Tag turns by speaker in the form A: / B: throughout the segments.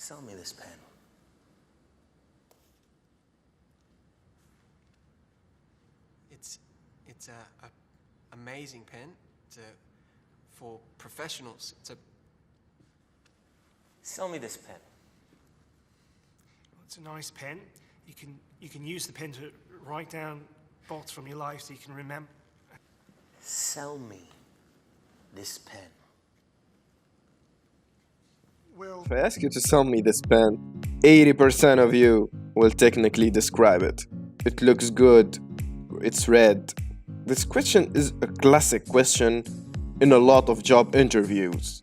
A: Sell me this pen.
B: It's a amazing pen. For professionals.
A: Sell me this pen.
C: It's a nice pen. You can use the pen to write down thoughts from your life so you can remember.
A: Sell me this pen.
C: Well,
D: If I ask you to sell me this pen, 80% of you will technically describe it. It looks good. It's red. This question is a classic question in a lot of job interviews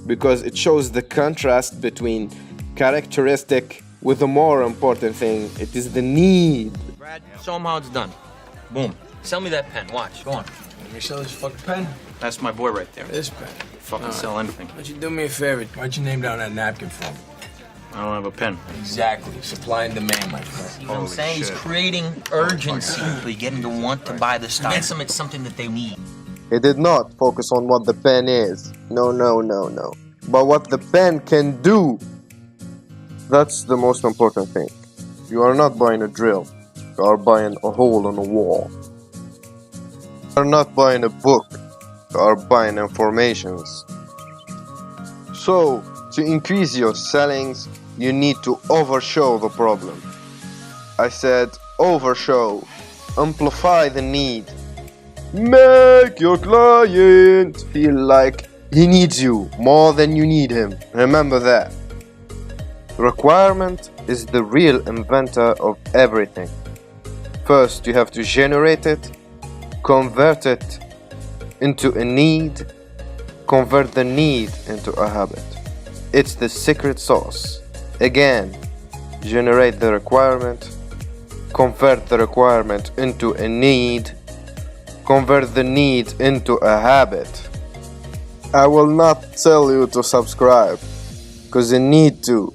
D: because it shows the contrast between characteristic with the more important thing. It is the need.
A: Brad, show him how it's done. Boom. Sell me that pen. Watch. Go on.
E: Let me sell this fucking pen.
A: That's my boy right there.
E: This pen.
A: Fucking sell anything.
E: Why don't you do me a favor? Why'd you name down that napkin for me?
A: I don't have a pen.
E: Exactly. Supply and demand, my friend.
F: See what I'm saying? He's creating urgency. So you get them to want to buy the stuff. Convince them it's something that they need.
D: He did not focus on what the pen is. No. But what the pen can do. That's the most important thing. You are not buying a drill. You are buying a hole in a wall. You are not buying a book. You are buying informations. So, to increase your sellings, you need to overshow the problem. I said overshow. Amplify the need. Make your client feel like he needs you more than you need him. Remember that. Requirement is the real inventor of everything. First, you have to generate it, convert it into a need, convert the need into a habit. It's the secret sauce. Again, generate the requirement, convert the requirement into a need, convert the need into a habit. I will not tell you to subscribe, because you need to.